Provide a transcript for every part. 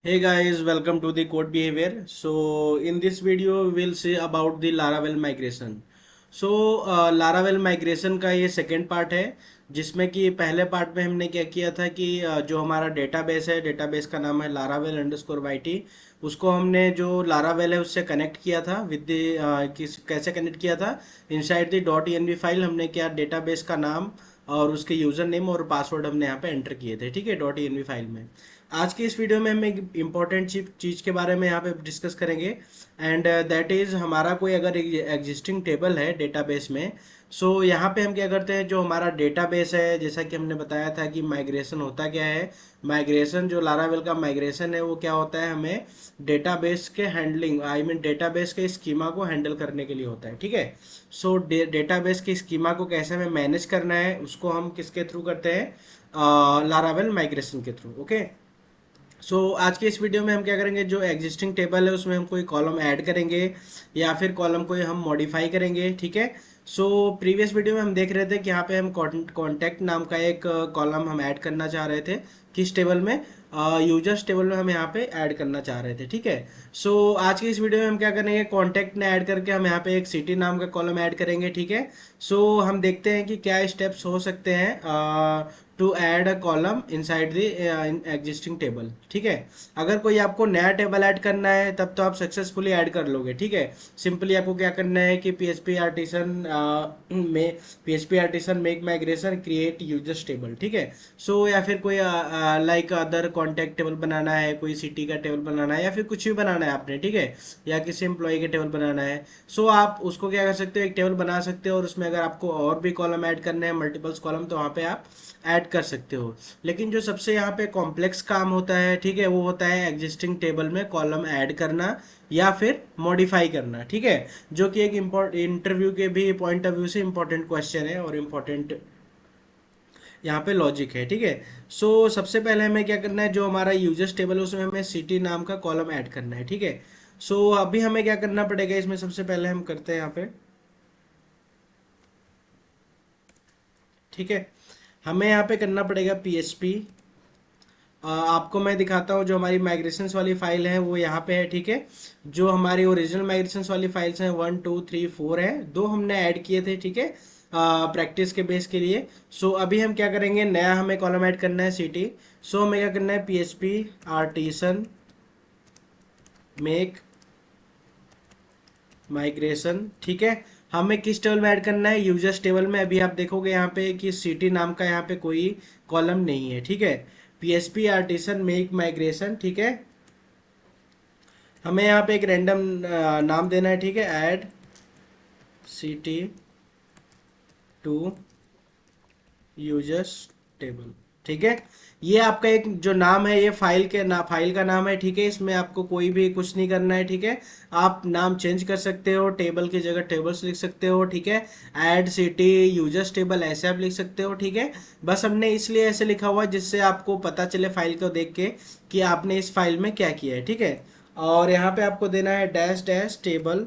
Hey guys, welcome to the code behavior. So in this video we will see about the Laravel migration. So Laravel migration का ये second part है, जिसमें कि पहले part में हमने क्या किया था कि जो हमारा डेटाबेस है, डेटाबेस का नाम है लारावेल अंडरस्कोर वाईटी। उसको हमने जो लारावेल है उससे कनेक्ट किया था विद किस कैसे कनेक्ट किया था, inside the dot env file हमने क्या डेटाबेस का नाम और उसके यूज़र नेम और पासवर्ड हमने यहाँ पे एंटर किए थे, ठीक है, डॉट एनवी फाइल में। आज की इस वीडियो में हम एक इम्पॉर्टेंट चीज़ के बारे में यहाँ पे डिस्कस करेंगे, एंड दैट इज़ हमारा कोई अगर एग्जिस्टिंग टेबल है डेटाबेस में। सो यहाँ पे हम क्या करते हैं, जो हमारा डेटाबेस है, जैसा कि हमने बताया था कि माइग्रेशन होता क्या है। माइग्रेशन, जो लारावेल का माइग्रेशन है वो क्या होता है, हमें डेटाबेस के हैंडलिंग, आई मीन डेटाबेस के स्कीमा को हैंडल करने के लिए होता है, ठीक है। सो डेटाबेस के स्कीमा को कैसे हमें मैनेज करना है उसको हम किसके थ्रू करते हैं, लारावेल माइग्रेशन के थ्रू, ओके। आज के इस वीडियो में हम क्या करेंगे, जो एग्जिस्टिंग टेबल है उसमें हम कोई कॉलम ऐड करेंगे या फिर कॉलम को हम मॉडिफाई करेंगे, ठीक है। प्रीवियस वीडियो में हम देख रहे थे कि यहाँ पे हम कॉन्टैक्ट नाम का एक कॉलम हम ऐड करना चाह रहे थे, किस टेबल में, यूजर्स टेबल में हम यहाँ पे ऐड करना चाह रहे थे, ठीक है। आज की इस वीडियो में हम क्या करेंगे, कॉन्टैक्ट ने ऐड करके हम यहाँ पे एक सिटी नाम का कॉलम ऐड करेंगे, ठीक है। हम देखते हैं कि क्या स्टेप्स हो सकते हैं to add a column inside the existing table, ठीक है। अगर कोई आपको नया टेबल ऐड करना है तब तो आप सक्सेसफुली ऐड कर लोगे, ठीक है। सिंपली आपको क्या करना है कि P H P artisan make migration create users table, ठीक है। या फिर कोई लाइक अदर कॉन्टैक्ट टेबल बनाना है, कोई सिटी का टेबल बनाना है या फिर कुछ भी बनाना है आपने, ठीक है, या किसी एम्प्लॉय का टेबल बनाना है। आप उसको क्या कर सकते हो, एक टेबल बना सकते हो और उसमें अगर आपको और भी कॉलम ऐड करने हैं, मल्टीपल्स कॉलम, तो वहाँ पे आप ऐड कर सकते हो। लेकिन जो सबसे यहाँ पे कॉम्प्लेक्स काम होता है, ठीक है, वो होता है एग्जिस्टिंग टेबल में कॉलम ऐड करना या फिर मॉडिफाई करना, ठीक है। जो कि एक इंटरव्यू के भी पॉइंट ऑफ व्यू से इंपॉर्टेंट क्वेश्चन है और इम्पोर्टेंट यहाँ पे लॉजिक है, ठीक है। सबसे पहले हमें क्या करना है, जो हमारा यूजर्स टेबल है उसमें हमें सिटी नाम का कॉलम ऐड करना है, ठीक है। अभी हमें क्या करना पड़ेगा, इसमें सबसे पहले हम करते हैं यहाँ पे, ठीक है, हमें यहाँ पे करना पड़ेगा PHP। आपको मैं दिखाता हूँ, जो हमारी माइग्रेशंस वाली फाइल है वो यहाँ पे है, ठीक है। जो हमारी ओरिजिनल माइग्रेशंस वाली फाइल्स हैं 1 2 3 4 है, दो हमने ऐड किए थे, ठीक है, प्रैक्टिस के बेस के लिए। अभी हम क्या करेंगे, नया हमें कॉलम ऐड करना है सिटी। हमें क्या करना है, PHP आर्टिसन मेक माइग्रेशन, ठीक है। हमें किस टेबल में ऐड करना है, यूजर्स टेबल में। अभी आप देखोगे यहाँ पे कि सिटी नाम का यहाँ पे कोई कॉलम नहीं है, ठीक है। PHP आर्टिसन मेक माइग्रेशन, ठीक है। हमें यहाँ पे एक रैंडम नाम देना है, ठीक है, add city to users table, ठीक है। ये आपका एक जो नाम है, ये फाइल का नाम है, ठीक है। इसमें आपको कोई भी कुछ नहीं करना है, ठीक है। आप नाम चेंज कर सकते हो, टेबल की जगह टेबल्स लिख सकते हो, ठीक है। ऐड सिटी यूजर्स टेबल ऐसे आप लिख सकते हो, ठीक है। बस हमने इसलिए ऐसे लिखा हुआ जिससे आपको पता चले फाइल को देख के कि आपने इस फाइल में क्या किया है, ठीक है। और यहाँ पे आपको देना है dash dash table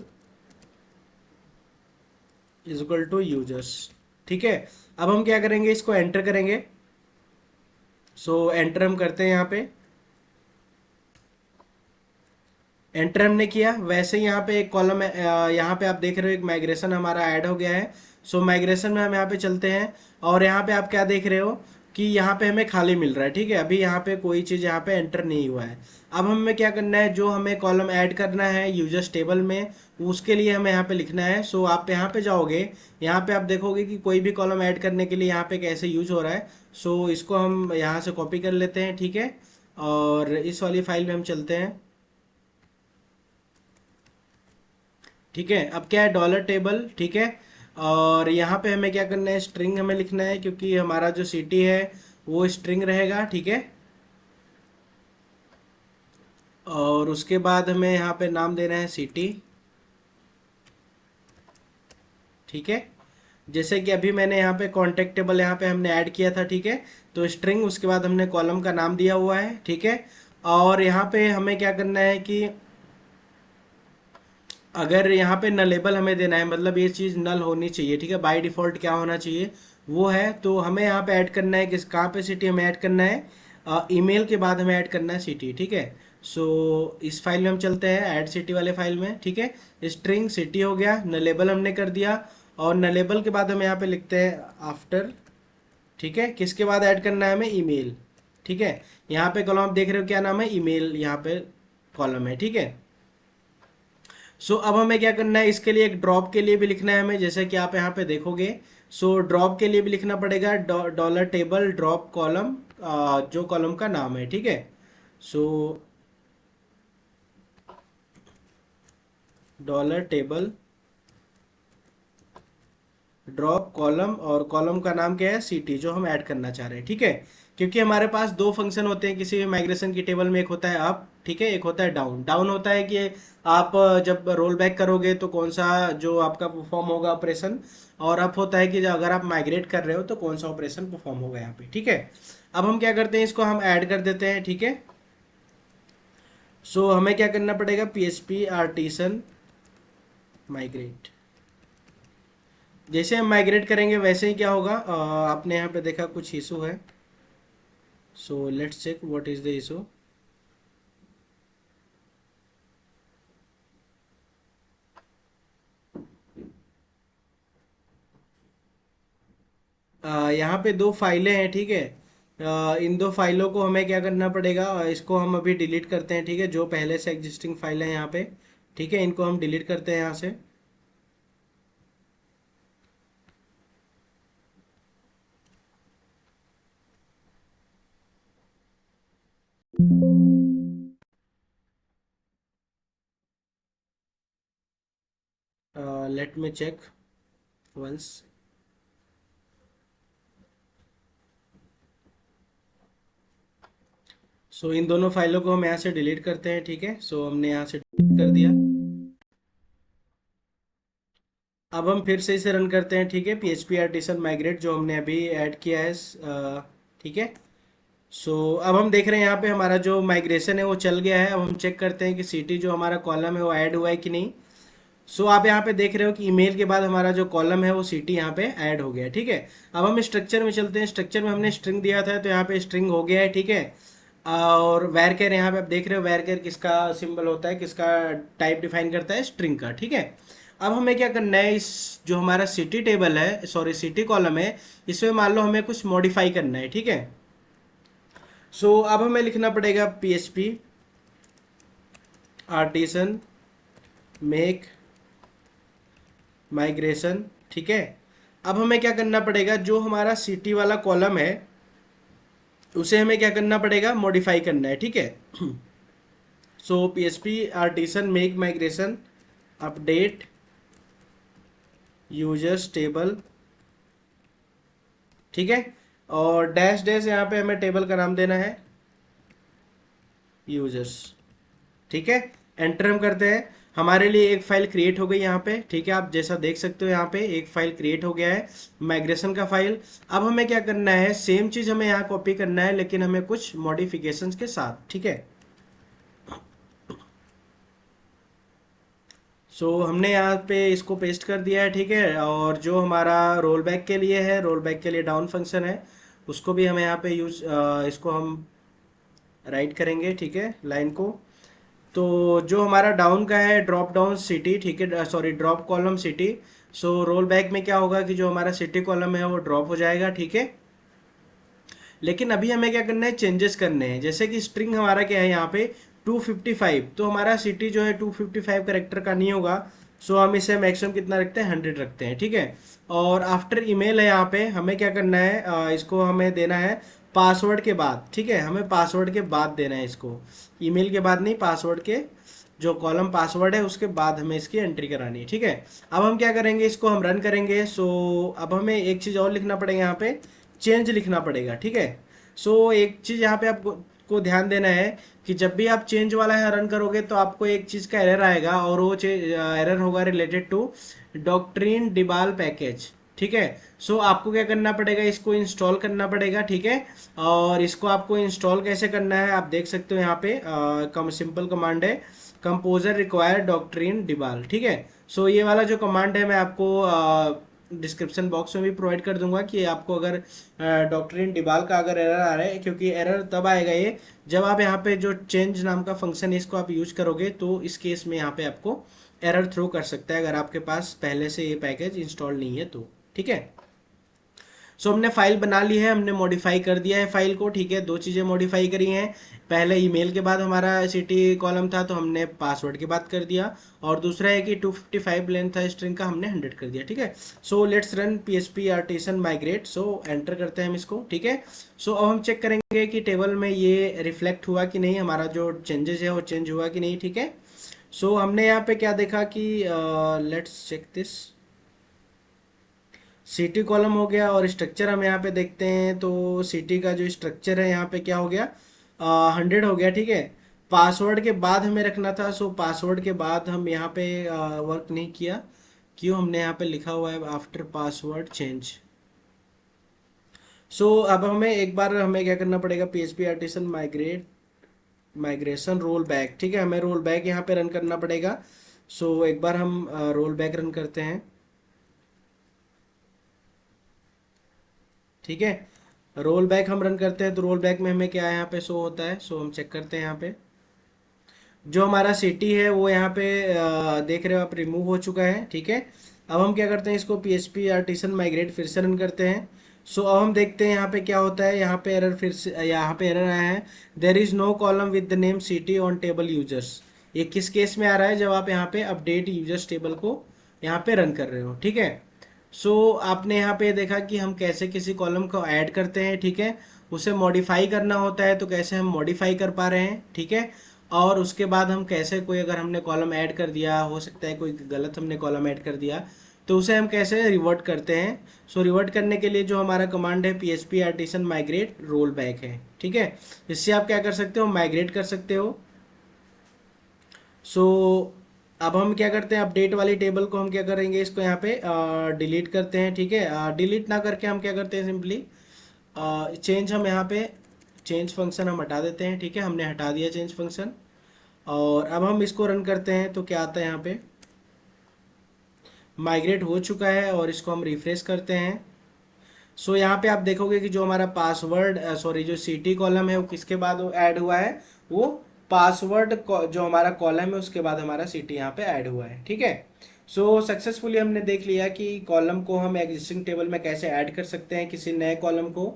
is equal to users, ठीक है। अब हम क्या करेंगे, इसको एंटर करेंगे। एंटर हम करते हैं यहाँ पे, एंटर हमने किया। वैसे ही यहाँ पे एक कॉलम यहाँ पे आप देख रहे हो, एक माइग्रेशन हमारा ऐड हो गया है। माइग्रेशन में हम यहाँ पे चलते हैं और यहाँ पे आप क्या देख रहे हो कि यहाँ पे हमें खाली मिल रहा है, ठीक है। अभी यहाँ पे कोई चीज़ यहाँ पे एंटर नहीं हुआ है। अब हमें क्या करना है, जो हमें कॉलम ऐड करना है यूजर्स टेबल में, उसके लिए हमें यहाँ पे लिखना है। आप यहाँ पे जाओगे, यहाँ पे आप देखोगे कि कोई भी कॉलम ऐड करने के लिए यहाँ पे कैसे यूज हो रहा है। इसको हम यहाँ से कॉपी कर लेते हैं, ठीक है, और इस वाली फाइल में हम चलते हैं, ठीक है। अब क्या है, डॉलर टेबल, ठीक है। और यहाँ पे हमें क्या करना है, स्ट्रिंग हमें लिखना है, क्योंकि हमारा जो सिटी है वो स्ट्रिंग रहेगा, ठीक है। और उसके बाद हमें यहाँ पे नाम देना है सिटी, ठीक है। जैसे कि अभी मैंने यहाँ पे कॉन्टैक्ट टेबल यहाँ पे हमने ऐड किया था, ठीक है। स्ट्रिंग, उसके बाद हमने कॉलम का नाम दिया हुआ है, ठीक है। और यहाँ पे हमें क्या करना है कि अगर यहाँ पे नलेबल हमें देना है, मतलब ये चीज़ नल होनी चाहिए, ठीक है। बाय डिफ़ॉल्ट क्या होना चाहिए वो है, तो हमें यहाँ पे ऐड करना है, किस कहाँ पे सिटी हमें ऐड करना है, ईमेल के बाद हमें ऐड करना है सिटी, ठीक है। सो इस फाइल में हम चलते हैं, ऐड सिटी वाले फाइल में, ठीक है। स्ट्रिंग सिटी हो गया, नलेबल हमने कर दिया, और नलेबल के बाद हम यहाँ पे लिखते हैं आफ्टर, ठीक है। किसके बाद ऐड करना है हमें, ईमेल, ठीक है। यहाँ पे कॉलम आप देख रहे हो क्या नाम है, ईमेल, यहाँ पे कॉलम है, ठीक है। सो अब हमें क्या करना है, इसके लिए एक ड्रॉप के लिए भी लिखना है हमें, जैसे कि आप यहाँ पे देखोगे। सो ड्रॉप के लिए भी लिखना पड़ेगा डॉलर टेबल ड्रॉप कॉलम, जो कॉलम का नाम है, ठीक है। सो डॉलर टेबल ड्रॉप कॉलम, और कॉलम का नाम क्या है, सीटी, जो हम ऐड करना चाह रहे हैं, ठीक है। क्योंकि हमारे पास दो फंक्शन होते हैं किसी भी माइग्रेशन की टेबल में, एक होता है अप, ठीक है, एक होता है डाउन। डाउन होता है कि आप जब रोल बैक करोगे तो कौन सा जो आपका परफॉर्म होगा ऑपरेशन, और अप होता है कि अगर आप माइग्रेट कर रहे हो तो कौन सा ऑपरेशन परफॉर्म होगा यहाँ पे, ठीक है। अब हम क्या करते हैं, इसको हम ऐड कर देते हैं, ठीक है। सो हमें क्या करना पड़ेगा, PHP आर्टिसन माइग्रेट। जैसे हम माइग्रेट करेंगे वैसे ही क्या होगा, आपने यहाँ पे देखा कुछ इशू है। So let's check what is the issue. यहाँ पे दो फाइलें हैं, ठीक है। इन दो फाइलों को हमें क्या करना पड़ेगा, इसको हम अभी डिलीट करते हैं, ठीक है। जो पहले से एग्जिस्टिंग फाइल है यहाँ पे, ठीक है, इनको हम डिलीट करते हैं यहाँ से। Let me check once. So इन दोनों फाइलों को हम यहाँ से डिलीट करते हैं, ठीक है। सो हमने यहाँ से डिलीट कर दिया। अब हम फिर से इसे रन करते हैं, ठीक है। PHP आर्टिसन माइग्रेट जो हमने अभी ऐड किया है, ठीक है। सो अब हम देख रहे हैं यहाँ पे हमारा जो माइग्रेशन है वो चल गया है। अब हम चेक करते हैं कि सिटी जो हमारा कॉलम है वो ऐड हुआ है कि नहीं। सो आप यहाँ पे देख रहे हो कि ईमेल के बाद हमारा जो कॉलम है वो सिटी यहाँ पे ऐड हो गया है, ठीक है। अब हम स्ट्रक्चर में चलते हैं। स्ट्रक्चर में हमने स्ट्रिंग दिया था तो यहाँ पे स्ट्रिंग हो गया है, ठीक है। और वैरकेर यहाँ पे आप देख रहे हो, वैरकेर किसका सिंबल होता है, किसका टाइप डिफाइन करता है, स्ट्रिंग का, ठीक है। अब हमें क्या करना है, इस जो हमारा सिटी टेबल है, सॉरी सिटी कॉलम है, इसमें मान लो हमें कुछ मॉडिफाई करना है, ठीक है। सो अब हमें लिखना पड़ेगा PHP आर्टिसन मेक माइग्रेशन, ठीक है। अब हमें क्या करना पड़ेगा, जो हमारा सिटी वाला कॉलम है उसे हमें क्या करना पड़ेगा, मॉडिफाई करना है, ठीक है। सो PHP artisan make migration update users table, ठीक है। और डैश डैश यहाँ पे हमें टेबल का नाम देना है यूजर्स, ठीक है। एंटर हम करते हैं। हमारे लिए एक फाइल क्रिएट हो गई यहाँ पे, ठीक है। आप जैसा देख सकते हो यहाँ पे एक फाइल क्रिएट हो गया है, माइग्रेशन का फाइल। अब हमें क्या करना है, सेम चीज़ हमें यहाँ कॉपी करना है लेकिन हमें कुछ मॉडिफिकेशंस के साथ, ठीक है। सो हमने यहाँ पे इसको पेस्ट कर दिया है, ठीक है। और जो हमारा रोल बैक के लिए है, रोल बैक के लिए डाउन फंक्शन है, उसको भी हमें यहाँ पे यूज, इसको हम राइट करेंगे, ठीक है, लाइन को। तो जो हमारा डाउन का है, ड्रॉप डाउन सिटी, ठीक है, sorry drop column city. So roll back में क्या होगा कि जो हमारा सिटी कॉलम है वो ड्रॉप हो जाएगा, ठीक है। लेकिन अभी हमें क्या करना है, चेंजेस करने हैं। जैसे कि स्ट्रिंग हमारा क्या है यहाँ पे 255, तो हमारा सिटी जो है 255 करेक्टर का नहीं होगा। सो हम इसे मैक्सिमम कितना रखते हैं, 100 रखते हैं, ठीक है। और आफ्टर ईमेल है यहाँ पे, हमें क्या करना है, इसको हमें देना है पासवर्ड के बाद, ठीक है। हमें पासवर्ड के बाद देना है इसको, ईमेल के बाद नहीं, पासवर्ड के जो कॉलम पासवर्ड है उसके बाद हमें इसकी एंट्री करानी है, ठीक है। अब हम क्या करेंगे, इसको हम रन करेंगे। सो अब हमें एक चीज़ और लिखना पड़ेगा यहाँ पे, चेंज लिखना पड़ेगा, ठीक है। सो एक चीज़ यहाँ पे आपको को ध्यान देना है कि जब भी आप चेंज वाला है रन करोगे तो आपको एक चीज़ का एरर आएगा, और वो एरर होगा रिलेटेड टू डॉक्ट्रिन डिबाल पैकेज, ठीक है। सो आपको क्या करना पड़ेगा, इसको इंस्टॉल करना पड़ेगा, ठीक है। और इसको आपको इंस्टॉल कैसे करना है आप देख सकते हो यहाँ पे, कम सिंपल कमांड है, कंपोजर रिक्वायर डॉक्ट्रिन डिबाल, ठीक है। सो ये वाला जो कमांड है मैं आपको डिस्क्रिप्शन बॉक्स में भी प्रोवाइड कर दूंगा कि आपको अगर डॉक्ट्रिन डिबाल का अगर एरर आ रहा है, क्योंकि एरर तब आएगा ये जब आप यहाँ पे जो चेंज नाम का फंक्शन है इसको आप यूज करोगे, तो इस केस में यहाँ पे आपको एरर थ्रो कर सकता है अगर आपके पास पहले से ये पैकेज इंस्टॉल नहीं है तो। ठीक है, सो हमने फाइल बना ली है, हमने मॉडिफाई कर दिया है फाइल को। ठीक है, दो चीज़ें मॉडिफाई करी हैं, पहले ईमेल के बाद हमारा सिटी कॉलम था तो हमने पासवर्ड के बाद कर दिया, और दूसरा है कि 255 लेंथ था स्ट्रिंग का, हमने 100 कर दिया। ठीक है, so let's run PHP artisan migrate. So enter करते हैं हम इसको। ठीक है, सो अब हम चेक करेंगे कि टेबल में ये रिफ्लेक्ट हुआ कि नहीं, हमारा जो चेंजेस है वो चेंज हुआ कि नहीं। ठीक है, सो हमने यहाँ पे क्या देखा कि let's check this, city column हो गया, और स्ट्रक्चर हम यहाँ पे देखते हैं तो सिटी का जो स्ट्रक्चर है यहाँ पे क्या हो गया, 100 हो गया। ठीक है, पासवर्ड के बाद हमें रखना था, सो पासवर्ड के बाद हम यहाँ पे वर्क नहीं किया, क्यों, हमने यहाँ पे लिखा हुआ है आफ्टर पासवर्ड चेंज। सो अब हमें एक बार हमें क्या करना पड़ेगा, PHP artisan migration roll back. ठीक है, हमें रोल बैक यहाँ पे रन करना पड़ेगा। सो एक बार हम रोल बैक रन करते हैं। ठीक है, रोल बैक हम रन करते हैं तो रोल बैक में हमें क्या यहाँ पे शो होता है, सो हम चेक करते हैं। यहाँ पे जो हमारा सिटी है वो यहाँ पे देख रहे हो आप, रिमूव हो चुका है। ठीक है, अब हम क्या करते हैं, इसको PHP आर्टिसन माइग्रेट फिर से रन करते हैं। सो अब हम देखते हैं यहाँ पे क्या होता है, यहाँ पे एरर, फिर से यहाँ पे एरर आया है, there is no column with the name city on table users. ये किस केस में आ रहा है, जब आप यहाँ पे अपडेट यूजर्स टेबल को यहाँ पे रन कर रहे हो। ठीक है, सो आपने यहाँ पे देखा कि हम कैसे किसी कॉलम को ऐड करते हैं। ठीक है, उसे मॉडिफाई करना होता है तो कैसे हम मॉडिफाई कर पा रहे हैं। ठीक है, और उसके बाद हम कैसे, कोई अगर हमने कॉलम ऐड कर दिया, हो सकता है कोई गलत हमने कॉलम ऐड कर दिया, तो उसे हम कैसे रिवर्ट करते हैं। सो रिवर्ट करने के लिए जो हमारा कमांड है PHP artisan migrate roll back है। ठीक है, इससे आप क्या कर सकते हो, माइग्रेट कर सकते हो। सो अब हम क्या करते हैं, अपडेट वाली टेबल को हम क्या करेंगे, इसको यहाँ पे डिलीट करते हैं। ठीक है, डिलीट ना करके हम क्या करते हैं, सिंपली चेंज, हम यहाँ पे चेंज फंक्शन हम हटा देते हैं। ठीक है, हमने हटा दिया चेंज फंक्शन, और अब हम इसको रन करते हैं तो क्या आता है, यहाँ पे माइग्रेट हो चुका है, और इसको हम रिफ्रेश करते हैं। सो यहाँ पे आप देखोगे कि जो हमारा पासवर्ड, सॉरी, जो सिटी कॉलम है वो किसके बाद ऐड हुआ है, वो पासवर्ड जो हमारा कॉलम है उसके बाद हमारा सिटी यहाँ पे ऐड हुआ है। ठीक है, सो सक्सेसफुली हमने देख लिया कि कॉलम को हम एग्जिस्टिंग टेबल में कैसे ऐड कर सकते हैं, किसी नए कॉलम को,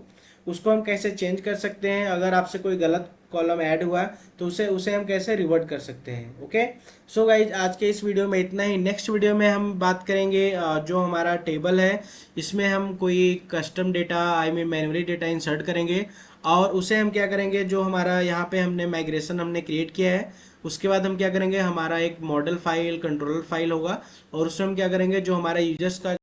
उसको हम कैसे चेंज कर सकते हैं, अगर आपसे कोई गलत कॉलम ऐड हुआ तो उसे उसे हम कैसे रिवर्ट कर सकते हैं। ओके, सो गाइज आज के इस वीडियो में इतना ही। नेक्स्ट वीडियो में हम बात करेंगे जो हमारा टेबल है इसमें हम कोई custom data, I mean manually data insert करेंगे, और उसे हम क्या करेंगे, जो हमारा यहाँ पे हमने माइग्रेशन हमने क्रिएट किया है उसके बाद हम क्या करेंगे, हमारा एक मॉडल फाइल, कंट्रोलर फाइल होगा, और उसमें हम क्या करेंगे, जो हमारा यूजर्स का